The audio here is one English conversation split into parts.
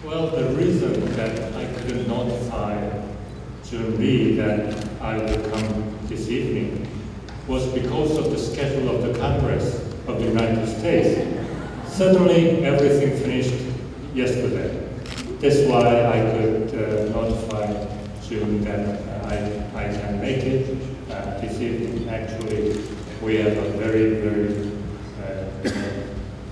Well, the reason that I couldn't notify Jhoon Rhee that I would come this evening was because of the schedule of the Congress of the United States. Suddenly, everything finished yesterday. That's why I could notify Jhoon that I can make it this evening. Actually, we have a very, very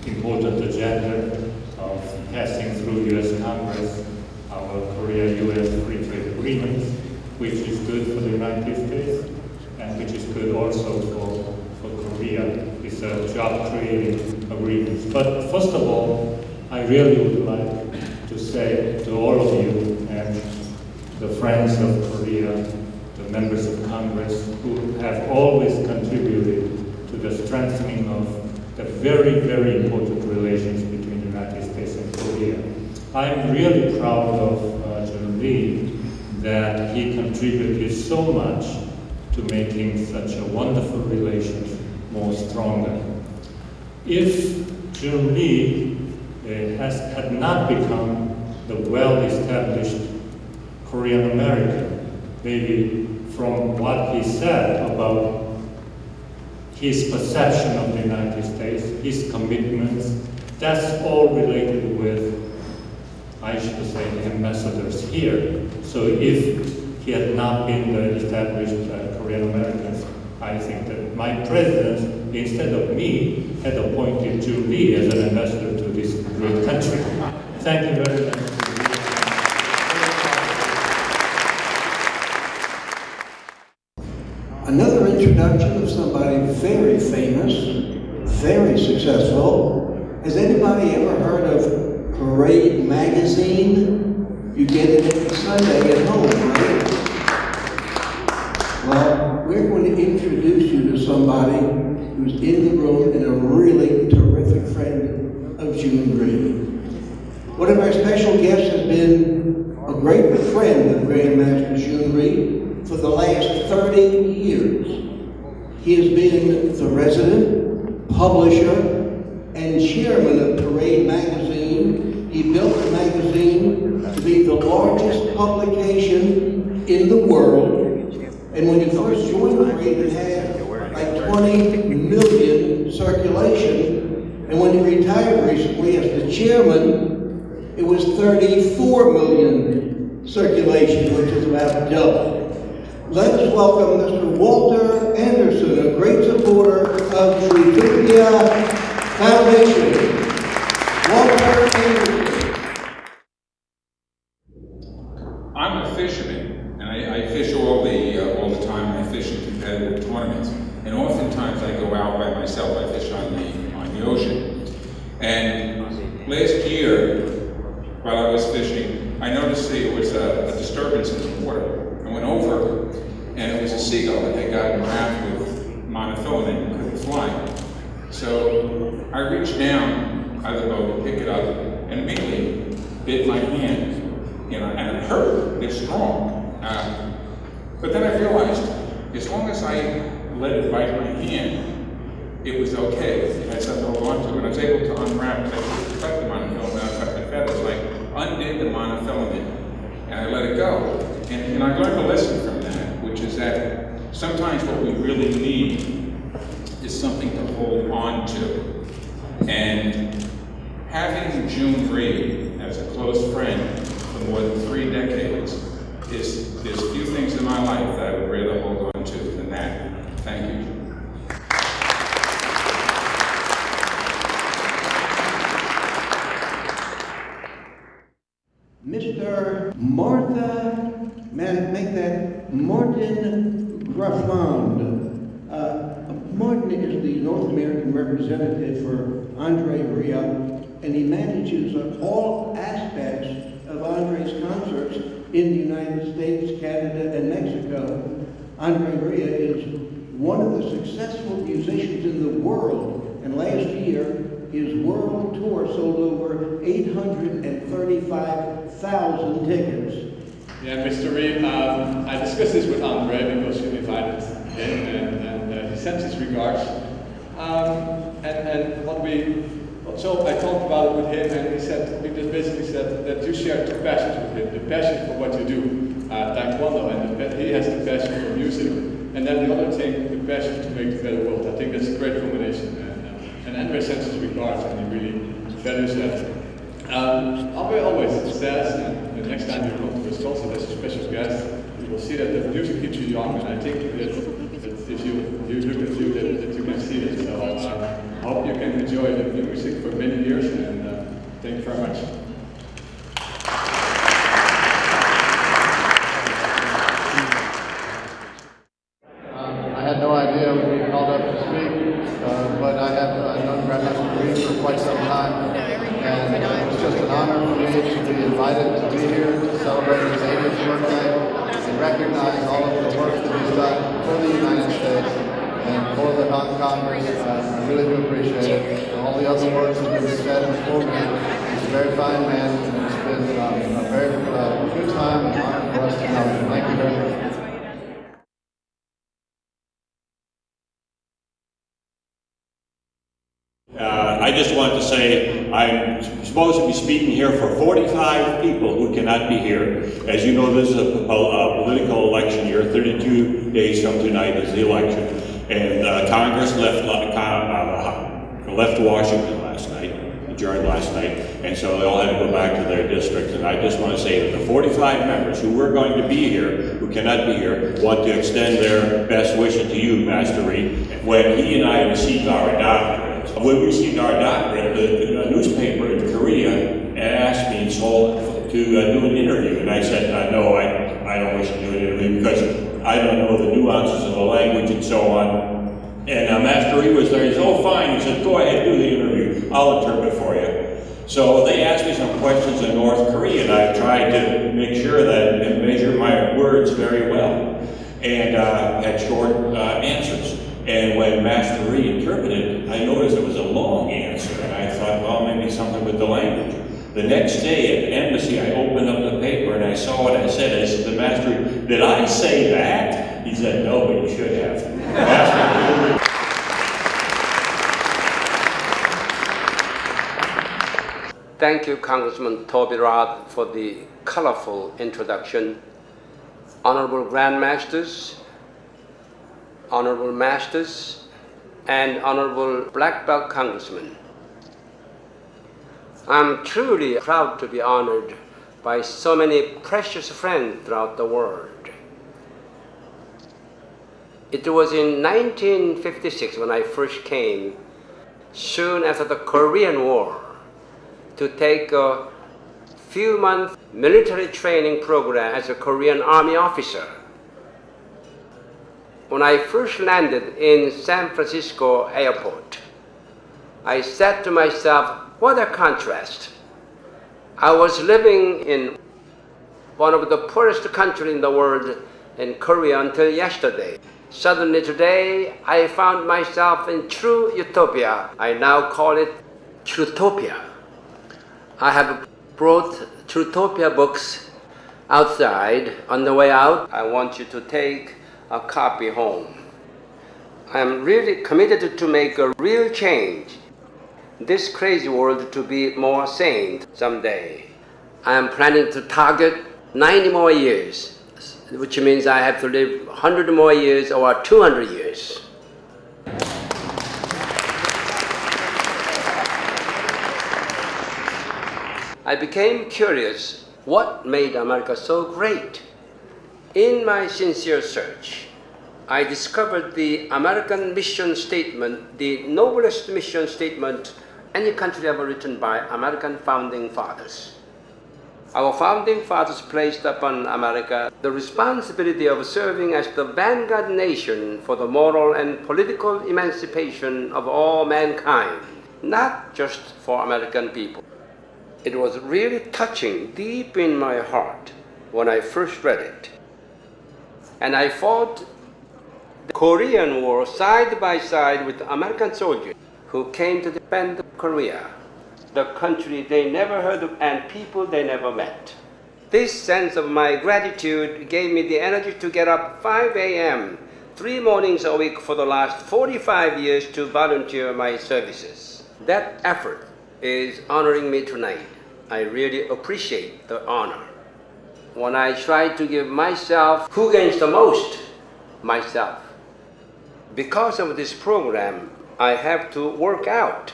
important agenda of passing through US Congress our Korea-US free trade agreements, which is good for the United States and which is good also for Korea. It's a job-creating agreement. But first of all, I really would like to say to all of you and the friends of Korea, the members of Congress who have always contributed to the strengthening of the very, very important relations between the United States and Korea. I'm really proud of Jhoon Rhee that he contributed so much to making such a wonderful relations more stronger. If Jhoon Rhee had not become the well-established Korean American, maybe from what he said about his perception of the United States, his commitments, that's all related with, I should say, the ambassadors here. So if he had not been the established Korean Americans, I think that my president, instead of me, had appointed Jhoon Rhee as an ambassador to this great country. Thank you very much. Another introduction of somebody very famous, very successful. Has anybody ever heard of Parade Magazine? You get it every Sunday at home, right? Well, we're going to introduce you to somebody who's in the room and a really terrific friend of Jhoon Rhee. One of our special guests has been a great friend of Grandmaster Jhoon Rhee for the last 30 years. He has been the resident, publisher, and chairman of Parade Magazine. He built the magazine to be the largest publication in the world. And when he first joined Parade, it had like 20 million circulation. And when he retired recently as the chairman, it was 34 million circulation, which is about double. Let us welcome Mr. Walter Anderson, a great supporter of Trutopia Foundation. Walter Anderson. I'm a fisherman, and I fish all the time. I fish in competitive tournaments, and oftentimes I go out by myself. I fish on the ocean. And last year, while I was fishing, I noticed there was a disturbance in the water. I went over, and it was a seagull that had gotten wrapped with monofilament and couldn't fly. So I reached down out of the boat to pick it up, and immediately bit my hand. And it hurt. It's strong. But then I realized, as long as I let it bite my hand, it was okay. It had something to hold on to, and I was able to unwrap it. I cut the monofilament, I cut the feathers, I undid the monofilament, and I let it go. And I learned a lesson from that, which is that sometimes what we really need is something to hold on to. And having Jhoon Rhee as a close friend for more than 3 decades there's few things in my life that I would rather hold on to than that. Thank you. Mr. Martin Graffland. Martin is the North American representative for Andre Rhee, and he manages all aspects of Andre's concerts in the United States, Canada, and Mexico. Andre Rhee is one of the successful musicians in the world, and last year his world tour sold over 835,000 tickets. Yeah, Mr. Rhee, I discussed this with Andre because you invited him, and he sent his regards. And what we So I talked about it with him, and he just basically said that you share two passions with him: the passion for what you do, taekwondo, and he has the passion for music, and then the other thing, the passion to make a better world. I think that's a great combination, and Andre sends his regards, and he really values that. Andre always says, and the next time you come to Wisconsin as a special guest, you will see that the music keeps you young, and I think that if you look at you, that you can see it. So I hope you can enjoy the music for many years, and thank you very much. I had no idea we'd be called up to speak, but I have known Grandmaster Jhoon for quite some time, and it was just an honor for me to be invited to be here to celebrate his 80th birthday and recognize all of the work that he's done for the United States and for the Congress. I really do appreciate it. All the other words that have been said before me. He's a very fine man, and it's been a very good time and honor for us to know him. Thank you very much. I just wanted to say I'm supposed to be speaking here for 45 people who cannot be here. As you know, this is a political election year. 32 days from tonight is the election. And Congress left Washington last night, adjourned last night, and so they all had to go back to their districts. And I just want to say that the 45 members who were going to be here, who cannot be here, want to extend their best wishes to you, Master Rhee. When he and I received our doctorate, when we received our doctorate, the newspaper in Korea asked me to do an interview, and I said, no, I don't wish to do an interview because I don't know the nuances of the language and so on. And Master Rhee was there. He said, oh, fine. He said, go ahead, do the interview. I'll interpret for you. So they asked me some questions in North Korean. I tried to make sure that and measure my words very well and had short answers. And when Master Rhee interpreted, I noticed it was a long answer, and I thought, well, maybe something with the language. The next day at the embassy, I opened up the paper and I saw what I said. I said to Master Rhee, did I say that? He said, no, but you should have. Thank you, Congressman Toby Roth, for the colorful introduction. Honorable Grandmasters, Honorable Masters, and Honorable Black Belt Congressmen. I'm truly proud to be honored by so many precious friends throughout the world. It was in 1956 when I first came, soon after the Korean War, to take a few-month military training program as a Korean Army officer. When I first landed in San Francisco airport, I said to myself, what a contrast. I was living in one of the poorest countries in the world, in Korea, until yesterday. Suddenly today, I found myself in true utopia. I now call it Trutopia. I have brought Trutopia books outside. On the way out, I want you to take a copy home. I'm really committed to make a real change. This crazy world to be more sane someday. I am planning to target 90 more years, which means I have to live 100 more years or 200 years. I became curious what made America so great. In my sincere search, I discovered the American mission statement, the noblest mission statement any country ever written by American founding fathers. Our founding fathers placed upon America the responsibility of serving as the vanguard nation for the moral and political emancipation of all mankind, not just for American people. It was really touching deep in my heart when I first read it. And I fought the Korean War side by side with American soldiers who came to defend Korea, the country they never heard of and people they never met. This sense of my gratitude gave me the energy to get up 5 a.m. 3 mornings a week for the last 45 years to volunteer my services. That effort is honoring me tonight. I really appreciate the honor. When I try to give myself, who gains the most? Myself. Because of this program, I have to work out.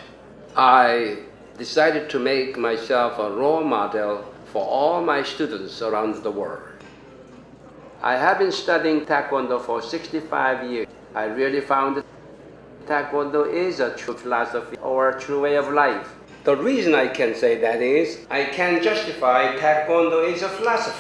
I decided to make myself a role model for all my students around the world. I have been studying Taekwondo for 65 years. I really found that Taekwondo is a true philosophy or a true way of life. The reason I can say that is I can justify Taekwondo is a philosophy.